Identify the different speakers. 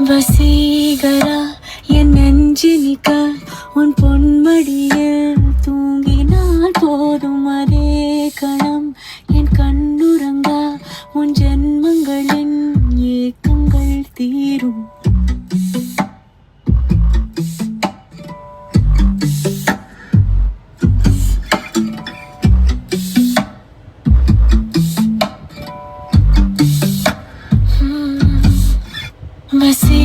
Speaker 1: வசீகரா என் நெஞ்சினிக்க உன் பொன்மடியில் தூங்கினால் போதும் அதே கணம் என் கண்ணுறங்கா உன் ஜென்மங்களின் ஏக்கங்கள் தீரும். வசீ